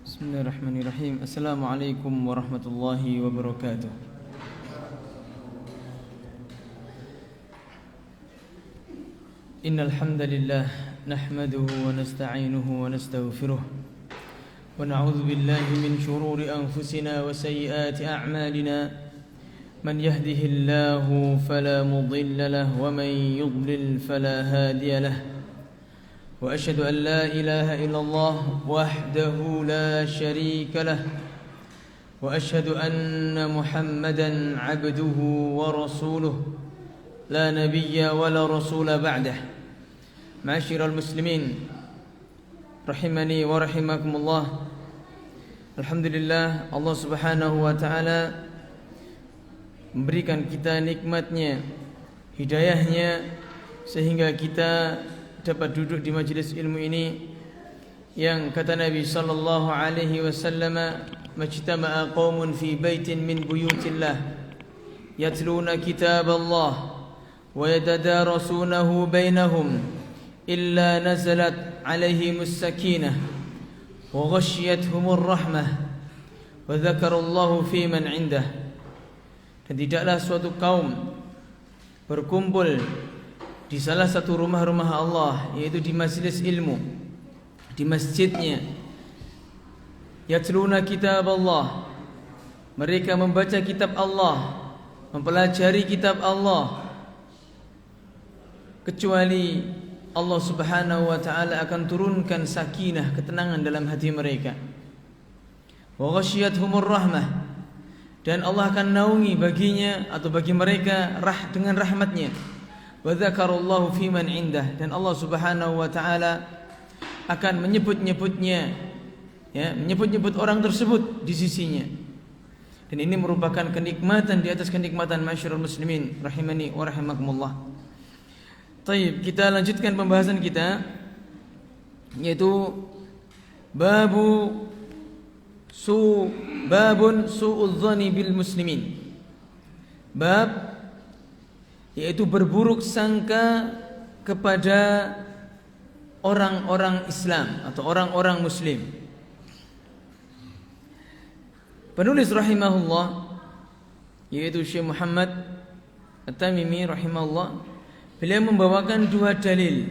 Bismillahirrahmanirrahim. Assalamualaikum warahmatullahi wabarakatuh. Innal hamdalillah nahmaduhu wa nasta'inuhu wa nastaghfiruh wa na'udzu billahi min shururi anfusina wa sayyiati a'malina. Man yahdihillahu fala mudilla lahu wa man yudlil fala hadiya lahu. وأشهد أن لا إله إلا الله وحده لا شريك له وأشهد أن محمدا عبده ورسوله لا نبي ولا رسول بعده. معاشر المسلمين رحمني ورحمكم الله. Alhamdulillah, Allah subhanahu wa ta'ala memberikan kita nikmatnya, hidayahnya, sehingga kita dapat duduk di majlis ilmu ini yang kata Nabi sallallahu alaihi wasallam, majtama'a qaumun fi baitin min buyutillah yatluna kitaballah wa yatadarasunahu bainahum illa nazalat alaihimus sakinah wa ghashiyatuhumur rahmah wa dzakarallahu fi man indah. Dan tidaklah suatu kaum berkumpul di salah satu rumah-rumah Allah, yaitu di majlis ilmu, di masjidnya. Yatluna kitab Allah, mereka membaca kitab Allah, mempelajari kitab Allah, kecuali Allah subhanahu wa ta'ala akan turunkan sakinah, ketenangan dalam hati mereka. Wa ghashiyatuhumur rahmah, dan Allah akan naungi baginya atau bagi mereka dengan rahmatnya. Wa dzakarallahu fi man indah, dan Allah subhanahu wa ta'ala akan menyebut-nyebutnya, ya, menyebut-nyebut orang tersebut di sisinya. Dan ini merupakan kenikmatan di atas kenikmatan, masyarul muslimin rahimani wa rahimakumullah. Baik, kita lanjutkan pembahasan kita, yaitu babun su'udzani bil muslimin. Bab yaitu berburuk sangka kepada orang-orang Islam atau orang-orang Muslim. Penulis rahimahullah, yaitu Syekh Muhammad At-Tamimi rahimahullah, beliau membawakan dua dalil.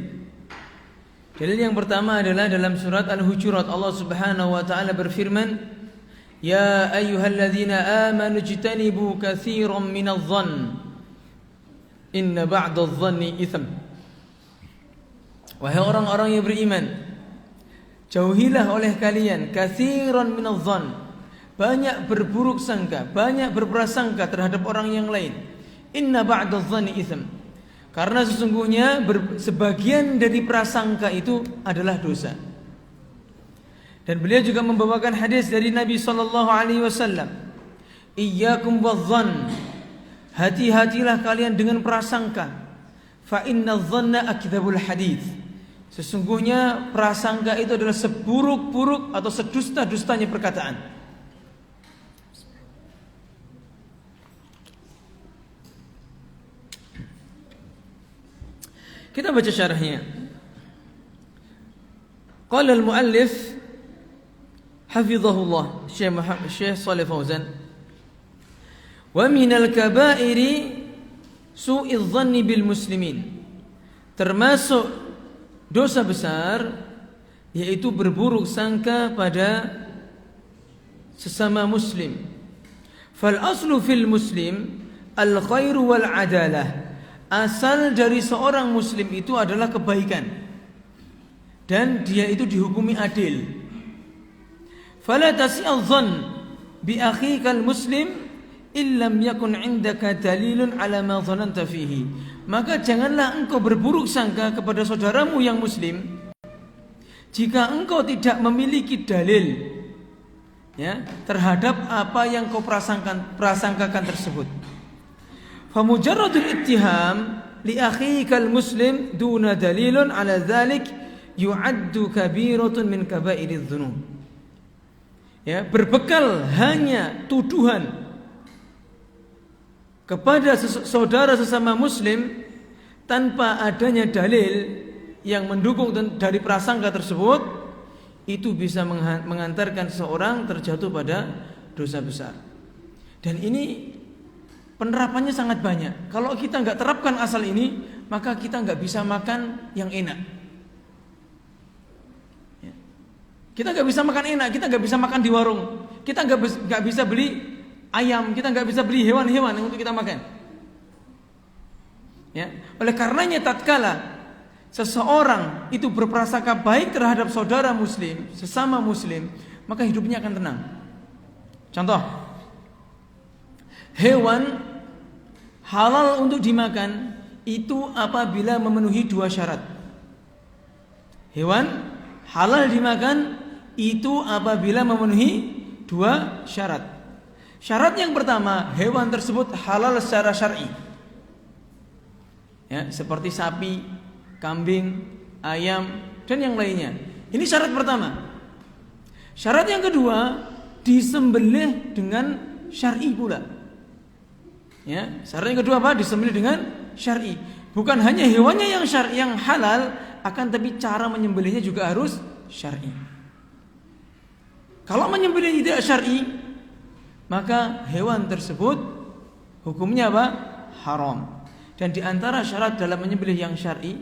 Dalil yang pertama adalah dalam surat Al-Hujurat, Allah subhanahu wa ta'ala berfirman, Ya ayyuhalladzina amanu ijtanibu katsiran minadh-dhann inna ba'dadh-dhanni itsm. Wahai orang-orang yang beriman, jauhilah oleh kalian katsiran minadh-dhann, banyak berburuk sangka, banyak berprasangka terhadap orang yang lain. Inna ba'dadh-dhanni itsm, karena sesungguhnya sebagian dari prasangka itu adalah dosa. Dan beliau juga membawakan hadis dari Nabi sallallahu alaihi wasallam, iyyakum wadh-dhann, hati-hatilah kalian dengan prasangka. Fa inna dhanna akdzabul hadits, sesungguhnya prasangka itu adalah seburuk-buruk atau sedusta-dustanya perkataan. Kita baca syarahnya. Qala al-muallif hafizahullah Syekh Shalih Fauzan, wa minal kabairi su'idz dhanni bil muslimin, termasuk dosa besar yaitu berburuk sangka pada sesama muslim. Fal aslu fil muslim al khairu wal adalah, asal dari seorang muslim itu adalah kebaikan dan dia itu dihukumi adil. Fala tasi'adh dhann bi akhikal muslim illam yakun indaka dalilun ala ma dhananta fihi, maka janganlah engkau berburuk sangka kepada saudaramu yang muslim jika engkau tidak memiliki dalil, ya, terhadap apa yang kau prasangkakan tersebut. Fa mujarradul ittiham li akhikal muslim duna dalilun ala dzalik yu'addu kabiratun min kaba'iridz dzunub. Ya, berbekal hanya tuduhan kepada saudara sesama muslim tanpa adanya dalil yang mendukung dari prasangka tersebut, itu bisa mengantarkan seseorang terjatuh pada dosa besar. Dan ini penerapannya sangat banyak. Kalau kita nggak terapkan asal ini, maka kita nggak bisa makan yang enak. Kita nggak bisa makan enak, kita nggak bisa makan di warung, kita nggak bisa beli ayam, kita nggak bisa beli hewan-hewan yang untuk kita makan. Ya, oleh karenanya tatkala seseorang itu berprasangka baik terhadap saudara muslim, sesama muslim, maka hidupnya akan tenang. Contoh, hewan halal untuk dimakan itu apabila memenuhi 2 syarat. Hewan halal dimakan itu apabila memenuhi 2 syarat. Syarat yang pertama, hewan tersebut halal secara syar'i. Ya, seperti sapi, kambing, ayam, dan yang lainnya. Ini syarat pertama. Syarat yang kedua, disembelih dengan syar'i pula. Ya, syarat yang kedua apa? Disembelih dengan syar'i. Bukan hanya hewannya yang syar'i, yang halal, akan tapi cara menyembelihnya juga harus syar'i. Kalau menyembelih tidak syar'i, maka hewan tersebut hukumnya apa? Haram. Dan di antara syarat dalam menyembelih yang syar'i,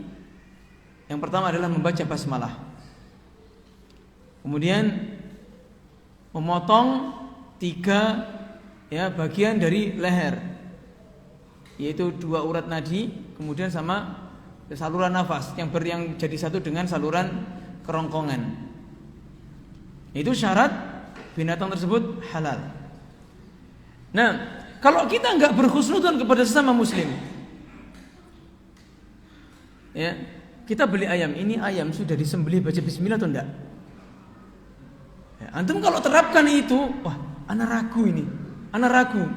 yang pertama adalah membaca basmalah. Kemudian memotong 3 bagian dari leher, yaitu 2 urat nadi, kemudian sama saluran nafas yang jadi satu dengan saluran kerongkongan. Itu syarat binatang tersebut halal. Nah, kalau kita nggak berhusnudzon kepada sesama muslim, ya, kita beli ayam, ini ayam sudah disembelih baca bismillah atau enggak? Ya, antum kalau terapkan itu, wah, ana ragu ini, ana ragu,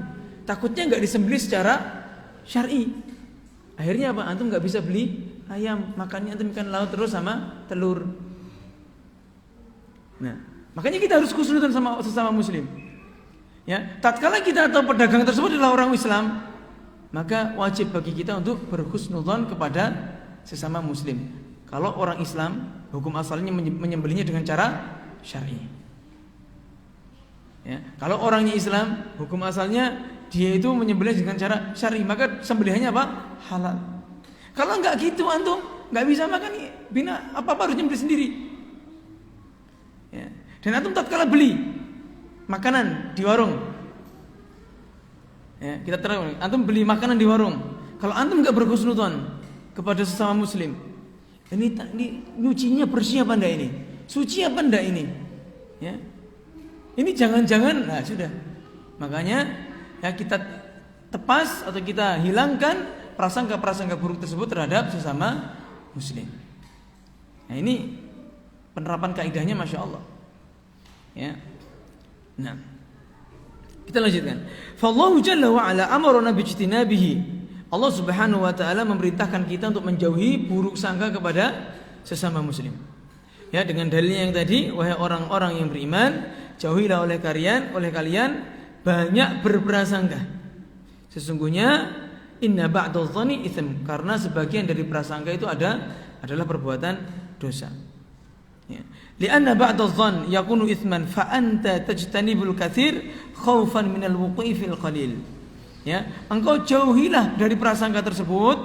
takutnya nggak disembelih secara syar'i. Akhirnya apa? Antum nggak bisa beli ayam, makannya antum ikan laut terus sama telur. Nah, makanya kita harus husnudzon sama sesama muslim. Ya, tatkala kita atau pedagang tersebut adalah orang Islam, maka wajib bagi kita untuk berhusnudzon kepada sesama muslim. Kalau orang Islam, hukum asalnya menyembelihnya dengan cara syar'i. Ya, kalau orangnya Islam, hukum asalnya dia itu menyembelih dengan cara syar'i, maka sembelihannya apa? Halal. Kalau enggak gitu antum enggak bisa makan apa-apa harus nyembelih sendiri. Ya. Dan antum tatkala beli makanan di warung, ya, kita terang, antum beli makanan di warung, kalau antum enggak berhusnudzon kepada sesama muslim, ini nyucinya bersih apa enggak ini? Suci apa enggak ini? Ya. Ini jangan-jangan, nah sudah. Makanya ya kita tepas atau kita hilangkan prasangka-prasangka buruk tersebut terhadap sesama muslim. Nah, ini penerapan kaidahnya Masya Allah. Ya. Nah, kita lanjutkan. Fallahu jalla wa ala amarna bijtinabihi. Allah Subhanahu wa taala memerintahkan kita untuk menjauhi buruk sangka kepada sesama muslim. Ya, dengan dalilnya yang tadi, wahai orang-orang yang beriman, jauhilah oleh kalian banyak berprasangka. Sesungguhnya inna ba'dadh dhanni itsm, karena sebagian dari prasangka itu adalah perbuatan dosa. Ya. Lianna ba'dadh dhann yakunu itsman fa anta tajtanibul katsir khaufan minal wuqu'i fil qalil. Ya, engkau jauhilah dari prasangka tersebut,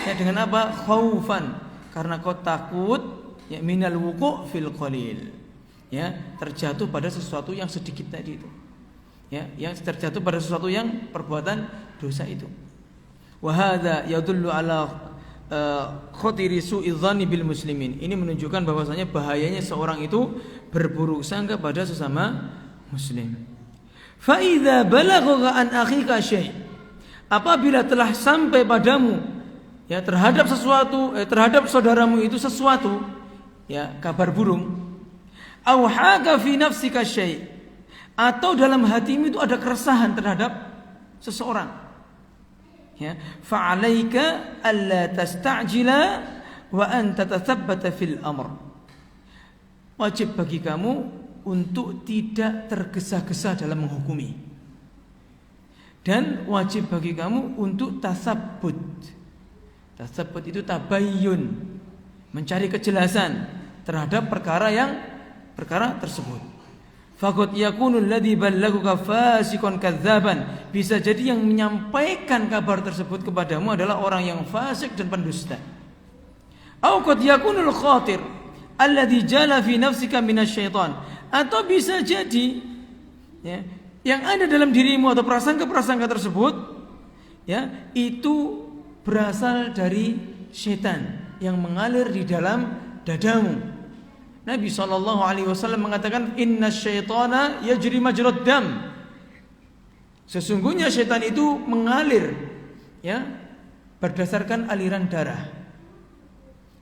ya, dengan apa? Khaufan, karena kau takut, ya, minal wuqu' fil qalil. Ya, terjatuh pada sesuatu yang sedikit tadi itu. Ya, yang terjatuh pada sesuatu yang perbuatan dosa itu. Wa hadza yadullu ala khatiri su'i dzanni bil muslimin. Ini menunjukkan bahwasanya bahayanya seorang itu berburuk sangka pada sesama muslim. Fa idza balagha an akhika syai', apabila telah sampai padamu, ya, terhadap sesuatu, terhadap saudaramu itu sesuatu, ya, kabar burung, au haga fi nafsika syai', atau dalam hatimu itu ada keresahan terhadap seseorang, ya, fa 'alaika alla tasta'jila wa anta tathabbata fil amr. Wajib bagi kamu untuk tidak tergesa-gesa dalam menghukumi, dan wajib bagi kamu untuk tasabbut. Tasabbut itu tabayyun, mencari kejelasan terhadap perkara yang perkara tersebut. Faqad yakunu alladhi ballaghuka fasiqan kadzaban. Bisa jadi yang menyampaikan kabar tersebut kepadamu adalah orang yang fasik dan pendusta. Au qad yakunul khatir alladhi jala fi nafsika minasyaitan. Atau bisa jadi ya, yang ada dalam dirimu atau prasangka-prasangka tersebut ya, itu berasal dari setan yang mengalir di dalam dadamu. Nabi SAW mengatakan inna syaitana yajri majrad dam. Sesungguhnya syaitan itu mengalir ya berdasarkan aliran darah.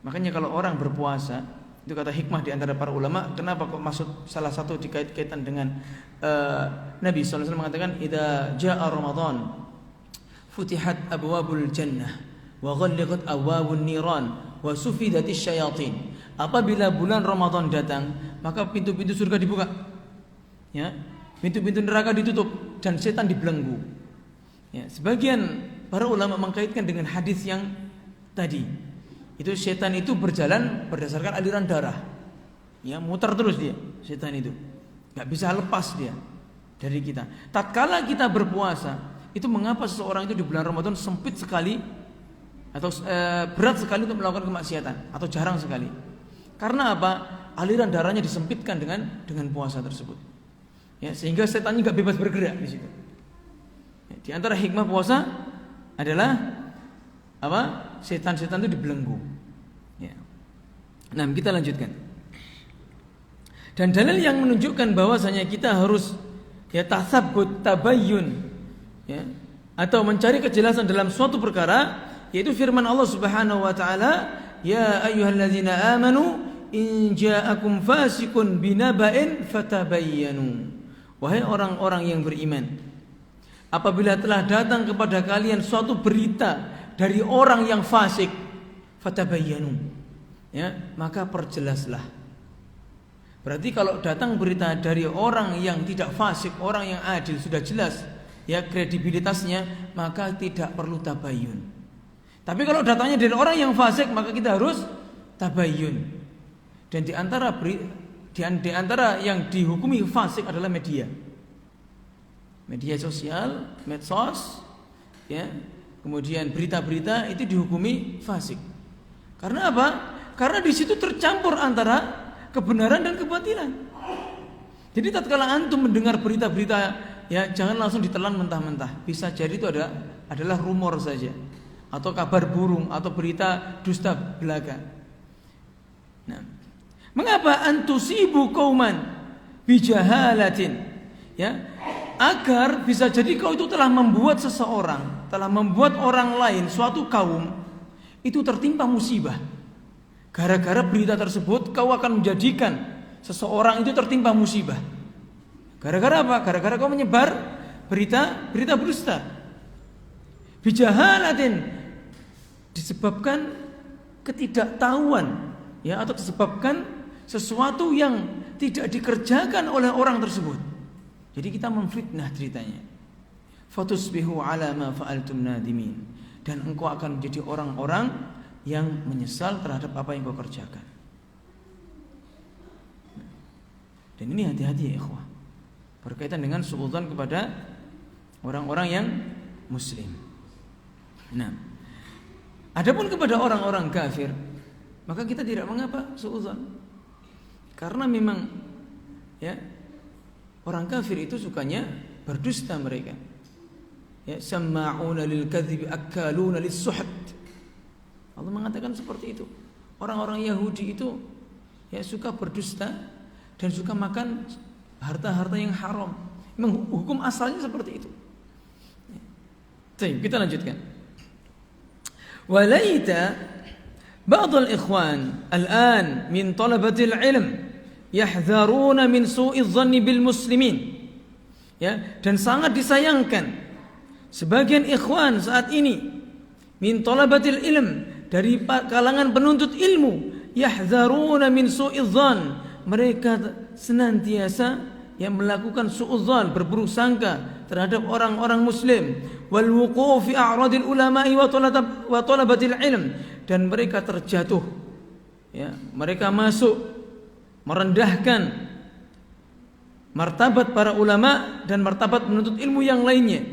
Makanya kalau orang berpuasa, itu kata hikmah di antara para ulama, kenapa kok maksud salah satu dikait-kaitan dengan Nabi SAW mengatakan idza jaa Ramadan futihat abwabul jannah wa ghallaqat abwabun niran wa sufidatis syayatin. Apabila bulan Ramadan datang, maka pintu-pintu surga dibuka. Ya, pintu-pintu neraka ditutup dan setan dibelenggu. Ya, sebagian para ulama mengkaitkan dengan hadis yang tadi. Itu setan itu berjalan berdasarkan aliran darah. Ya, muter terus dia, setan itu. Enggak bisa lepas dia dari kita. Tatkala kita berpuasa, itu mengapa seseorang itu di bulan Ramadan sempit sekali atau berat sekali untuk melakukan kemaksiatan atau jarang sekali? Karena apa? Aliran darahnya disempitkan dengan puasa tersebut. Ya, sehingga setannya enggak bebas bergerak di situ. Ya, di antara hikmah puasa adalah apa? Setan-setan itu dibelenggu. Ya. Nah, kita lanjutkan. Dan dalil yang menunjukkan bahwasanya kita harus ya tasabbut, tabayyun, ya, atau mencari kejelasan dalam suatu perkara, yaitu firman Allah Subhanahu wa taala, ya ayyuhalladzina amanu in ja'akum fasiqun binaba'in fatabayyanu. Wahai orang-orang yang beriman, apabila telah datang kepada kalian suatu berita dari orang yang fasik, fatabayyanu, ya, maka perjelaslah. Berarti kalau datang berita dari orang yang tidak fasik, orang yang adil, sudah jelas ya kredibilitasnya, maka tidak perlu tabayyun. Tapi kalau datangnya dari orang yang fasik, maka kita harus tabayyun. Dan di antara yang dihukumi fasik adalah media sosial, medsos, ya, kemudian berita-berita itu dihukumi fasik. Karena apa? Karena di situ tercampur antara kebenaran dan kebatilan. Jadi tatkala antum mendengar berita-berita, ya jangan langsung ditelan mentah-mentah. Bisa jadi itu adalah rumor saja, atau kabar burung, atau berita dusta belaka. Nah, mengapa antusibu qauman bijahalatin? Ya, agar bisa jadi kau itu telah membuat seseorang, telah membuat orang lain, suatu kaum itu tertimpa musibah. Gara-gara berita tersebut kau akan menjadikan seseorang itu tertimpa musibah. Gara-gara apa? Gara-gara kau menyebar berita dusta. Bijahalatin, disebabkan ketidaktahuan, ya, atau disebabkan sesuatu yang tidak dikerjakan oleh orang tersebut. Jadi kita memfitnah ceritanya. Fatusbihu ala ma fa'altum nadimin. Dan engkau akan menjadi orang-orang yang menyesal terhadap apa yang kau kerjakan. Dan ini hati-hati ya ikhwah, berkaitan dengan suudzon kepada orang-orang yang muslim. Nah, adapun kepada orang-orang kafir, maka kita tidak mengapa suudzon. Karena memang ya orang kafir itu sukanya berdusta mereka. Ya, sama'una lil kadhibi akaluna lis-suhd. Allah mengatakan seperti itu. Orang-orang Yahudi itu ya suka berdusta dan suka makan harta-harta yang haram. Memang hukum asalnya seperti itu. Baik, kita lanjutkan. Walaita ba'd al-ikhwan al-an min talabati al-ilm yahdharuna min su'i dhanni bil muslimin. Ya, dan sangat disayangkan sebagian ikhwan saat ini min talabatil ilm, dari kalangan penuntut ilmu, yahdharuna min su'i dhann, mereka senantiasa yang melakukan su'udzan, berburuk sangka terhadap orang-orang muslim, wal wuquf fi a'radil ulama'i wa talabatil ilm, dan mereka terjatuh, ya, mereka masuk merendahkan martabat para ulama dan martabat penuntut ilmu yang lainnya.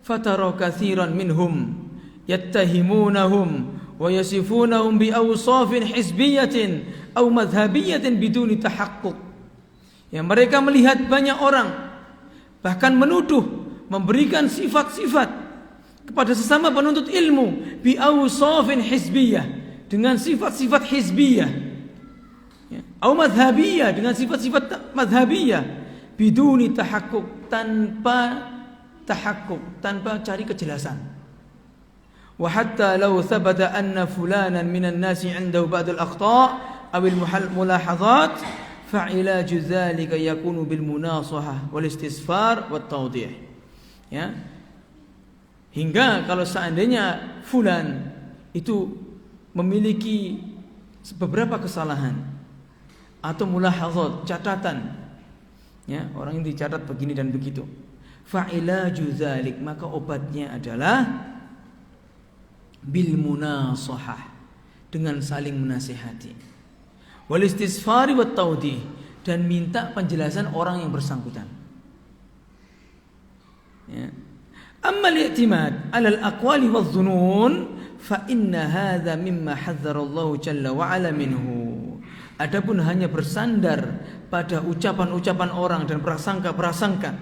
Fatara katsiran minhum yattahimunahum wa yasifunahum bi awsafin hizbiyatin aw madhhabiyatin biduni tahaqquq. Yang mereka melihat banyak orang bahkan menuduh, memberikan sifat-sifat kepada sesama penuntut ilmu bi awsafin hizbiyah, dengan sifat-sifat hizbiyah, atau madhabiyah, dengan sifat-sifat madhabiyah, biduni tahakkuk, tanpa tahakkuk, tanpa cari kejelasan. Wa hatta law thabata anna fulanan minan nasi 'indahu ba'd al-akhta' aw al-mulahazat fa'ilaju dzalika yakunu bil munasahah wal istisfar wat tawdih. Ya. Hingga kalau seandainya fulan itu memiliki beberapa kesalahan atau mulahazat, catatan, ya, orang yang dicatat begini dan begitu, fa'ilaju dzalik, maka obatnya adalah bil munasahah, dengan saling menasihati, wal istisfari wat taudih, dan minta penjelasan orang yang bersangkutan. Ya. Amma al-i'timad 'ala al-aqwali wadh-dhunun fa inna hadza mimma hadzara Allah jalla wa 'ala minhu. Adapun hanya bersandar pada ucapan-ucapan orang dan prasangka-prasangka,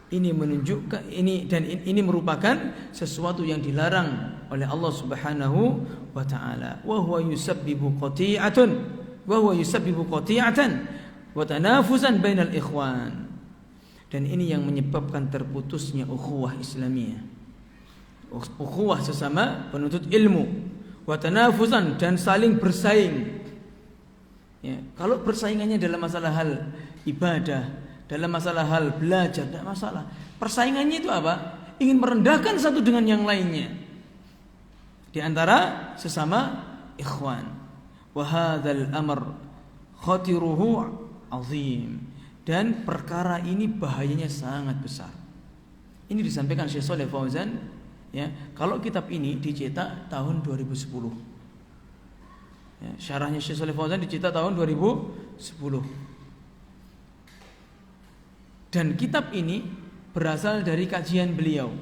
ini menunjukkan ini merupakan sesuatu yang dilarang oleh Allah Subhanahu wa taala. Wa huwa yusabbibu qati'atan wa tanafusan bainal ikhwan. Dan ini yang menyebabkan terputusnya ukhuwah Islamiyah, ukhuwah sesama penuntut ilmu, wa tanafusan, dan saling bersaing. Ya, kalau persaingannya dalam masalah hal ibadah, dalam masalah hal belajar, tidak masalah. Persaingannya itu apa? Ingin merendahkan satu dengan yang lainnya di antara sesama ikhwan. Wa hadzal amr khatiruhu azim. Dan perkara ini bahayanya sangat besar. Ini disampaikan Syekh Shalih Fauzan, ya, kalau kitab ini dicetak tahun 2010. Ya, syarahnya Syekh Shalih Fauzan dicetak tahun 2010. Dan kitab ini berasal dari kajian beliau.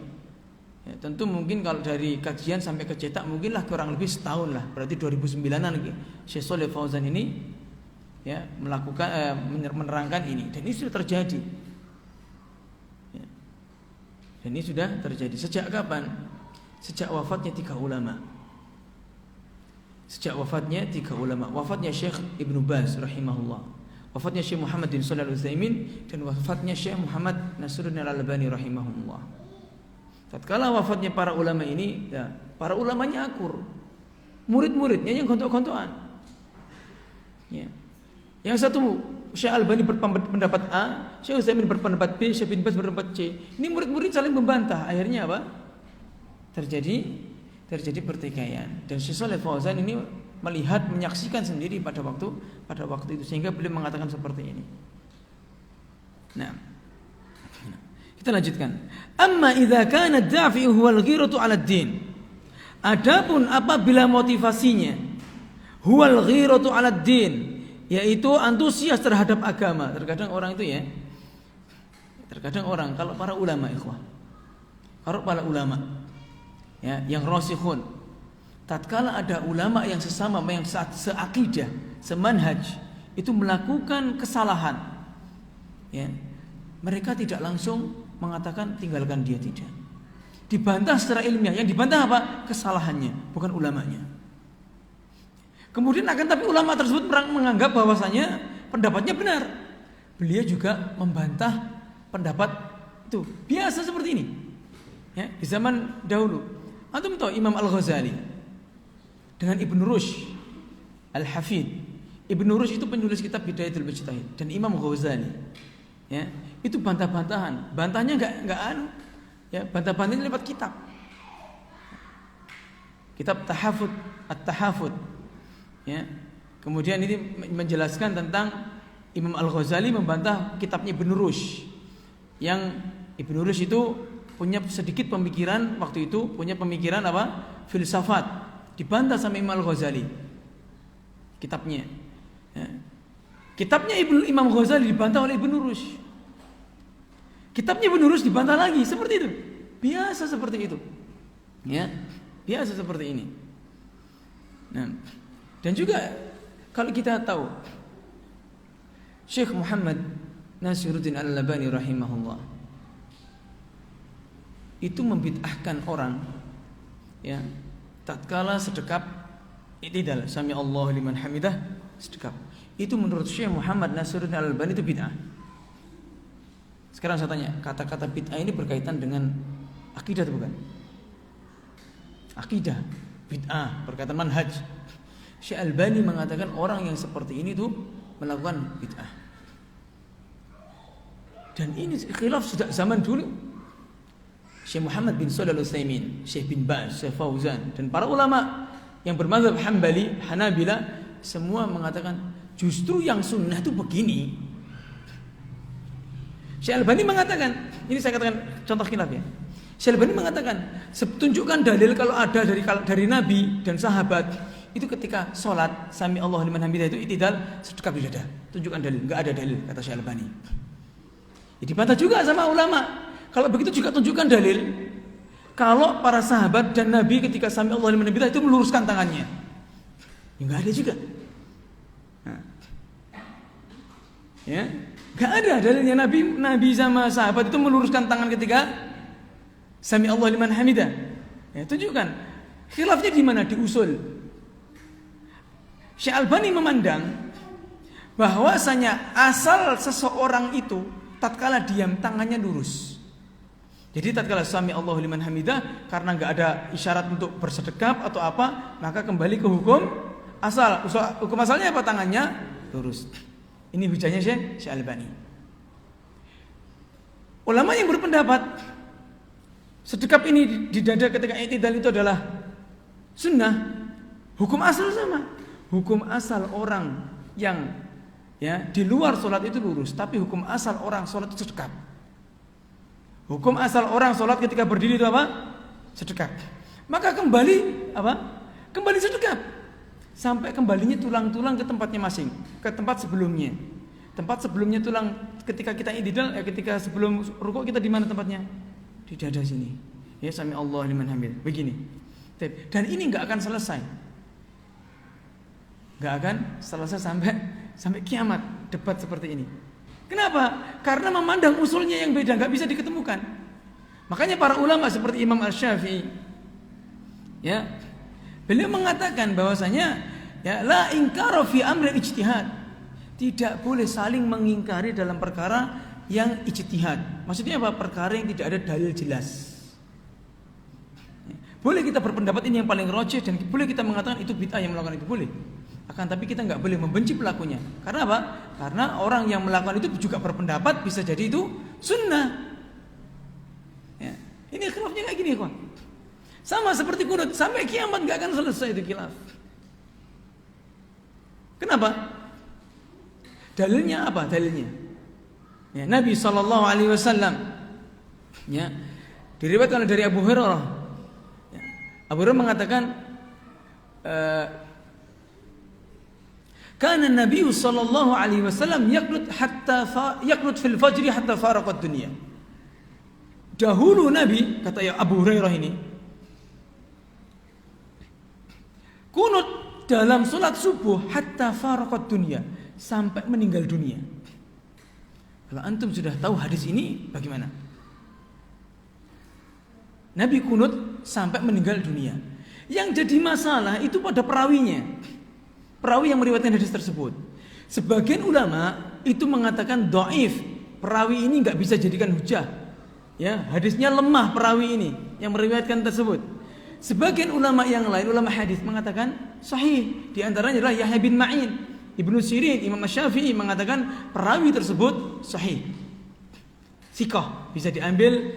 Ya, tentu mungkin kalau dari kajian sampai ke cetak mungkinlah kurang lebih setahun lah. Berarti 2009-an Syekh Shalih Fauzan ini, ya, melakukan menerangkan ini, dan ini sudah terjadi. Ya. Dan ini sudah terjadi sejak kapan? Sejak wafatnya 3 ulama. Sejak wafatnya 3 ulama. Wafatnya Syekh Ibnu Baz rahimahullah, wafatnya Syekh Muhammad bin Shalih Al-Utsaimin, dan wafatnya Syekh Muhammad Nasruddin Al-Albani rahimahullah. Tatkala wafatnya para ulama ini, ya, para ulamanya akur, murid-muridnya yang gontok-gontokan. Ya. Yang satu Syekh Albani berpendapat A, Syekh Utsaimin berpendapat B, Syekh bin Baz berpendapat C. Ini murid-murid saling membantah. Akhirnya apa? Terjadi pertikaian. Dan Syekh Shalih Fauzan ini melihat, menyaksikan sendiri pada waktu itu, sehingga beliau mengatakan seperti ini. Nah, kita lanjutkan. Amma idza kana ad-dafi'u huwal ghiratu 'ala ad-din. Adapun apabila motivasinya huwal ghiratu 'ala ad-din, yaitu antusias terhadap agama. Terkadang orang itu, ya, terkadang orang, kalau para ulama ikhwah, kalau para ulama, ya, yang rasikhun, tatkala ada ulama yang sesama, yang seakidah, semanhaj, itu melakukan kesalahan, ya, mereka tidak langsung mengatakan tinggalkan dia, tidak. Dibantah secara ilmiah. Yang dibantah apa? Kesalahannya, bukan ulamanya. Kemudian tapi ulama tersebut menganggap bahwasanya pendapatnya benar. Beliau juga membantah pendapat itu. Biasa seperti ini. Ya, di zaman dahulu. Antum tahu Imam Al-Ghazali dengan Ibn Rushd Al-Hafid. Ibn Rushd itu penulis kitab Bidayatul Mujtahid, dan Imam Ghazali, ya, itu bantah-bantahan. Bantahnya enggak ya, bantah-bantahnya lewat kitab. Kitab Tahafud, At-Tahafud. Ya. Kemudian ini menjelaskan tentang Imam Al-Ghazali membantah kitabnya Ibn Rushd, yang Ibn Rushd itu punya sedikit pemikiran, waktu itu punya pemikiran apa? Filsafat. Dibantah sama Imam Al-Ghazali kitabnya. Ya. Kitabnya Imam Ghazali dibantah oleh Ibnu Rushd. Kitabnya Ibnu Rushd dibantah lagi, seperti itu. Biasa seperti itu. Ya, biasa seperti ini. Nah, dan juga kalau kita tahu Syekh Muhammad Nasiruddin Al-Albani rahimahullah itu membid'ahkan orang, ya, tatkala sedekap i'tidal, sami Allahu liman hamidah, sedekap. Itu menurut Syekh Muhammad Nasiruddin Al-Albani itu bid'ah. Sekarang saya tanya, kata-kata bid'ah ini berkaitan dengan akidah atau bukan? Akidah, bid'ah, berkaitan manhaj. Syekh Albani mengatakan orang yang seperti ini tuh melakukan bid'ah. Dan ini khilaf sejak zaman dulu. Syekh Muhammad bin Shalih Al-Utsaimin, Syekh bin Baz, Syekh Fauzan, dan para ulama yang bermadzhab Hambali, Hanabila, semua mengatakan justru yang sunnah itu begini. Syekh Albani mengatakan, ini saya katakan contoh khilaf ya. Syekh Albani mengatakan, tunjukkan dalil kalau ada dari Nabi dan sahabat itu ketika sholat sami Allahu liman hamidah itu i'tidal sedekap di dada. Tunjukkan dalil, enggak ada dalil kata Syekh Albani. Jadi dibantah juga sama ulama. Kalau begitu juga tunjukkan dalil kalau para sahabat dan Nabi ketika sami Allahu liman hamidah itu meluruskan tangannya. Ya, enggak ada juga. Nah. Ya, enggak ada dalilnya Nabi sama sahabat itu meluruskan tangan ketika sami Allahu liman hamidah. Ya, tunjukkan. Khilafnya di mana? Di usul. Syekh Albani memandang bahwasanya asal seseorang itu tatkala diam tangannya lurus. Jadi tatkala sami Allahu liman hamidah karena enggak ada isyarat untuk bersedekap atau apa, maka kembali ke hukum asal. Hukum asalnya apa? Tangannya lurus. Ini hujahnya Syekh Albani. Ulama yang berpendapat sedekap ini di dada ketika i'tidal itu adalah sunnah, hukum asal sama. Hukum asal orang yang ya di luar sholat itu lurus, tapi hukum asal orang sholat itu sedekap. Hukum asal orang sholat ketika berdiri itu apa? Sedekap. Maka kembali apa? Kembali sedekap. Sampai kembalinya tulang-tulang ke tempatnya masing, ke tempat sebelumnya. Tempat sebelumnya tulang ketika kita i'tidal, ketika sebelum rukuk kita di mana tempatnya? Di dada sini. Ya sami Allah liman hamid. Begini. Dan ini enggak akan selesai. Enggak akan selesai sampai kiamat debat seperti ini. Kenapa? Karena memandang usulnya yang beda, enggak bisa diketemukan. Makanya para ulama seperti Imam Asy-Syafi'i ya, beliau mengatakan bahwasanya ya la inkara fi amri ijtihad. Tidak boleh saling mengingkari dalam perkara yang ijtihad. Maksudnya apa? Perkara yang tidak ada dalil jelas. Boleh kita berpendapat ini yang paling rajih dan boleh kita mengatakan itu bid'ah yang melakukan itu, boleh. Akan tapi kita enggak boleh membenci pelakunya. Karena apa? Karena orang yang melakukan itu juga berpendapat bisa jadi itu sunnah. Ya. Ini khilafnya kayak gini, kawan. Sama seperti kunut, sampai kiamat enggak akan selesai itu khilaf. Kenapa? Dalilnya apa? Dalilnya ya, Nabi SAW ya, diriwayatkan dari Abu Hurairah ya, Abu Hurairah mengatakan kana Nabi SAW yaqnut fil fajri hatta faraqat dunya. Dahulu Nabi, kata ya Abu Hurairah ini, kunut dalam salat subuh hatta faraqat dunya, sampai meninggal dunia. Kalau antum sudah tahu hadis ini bagaimana? Nabi kunut sampai meninggal dunia. Yang jadi masalah itu pada perawinya. Perawi yang meriwayatkan hadis tersebut. Sebagian ulama itu mengatakan dhaif. Perawi ini enggak bisa jadikan hujah. Ya, hadisnya lemah perawi ini yang meriwayatkan tersebut. Sebagian ulama yang lain, ulama hadis mengatakan sahih. Di antaranya adalah Yahya bin Ma'in, Ibnu Sirin, Imam Syafi'i mengatakan perawi tersebut sahih. Thiqah, bisa diambil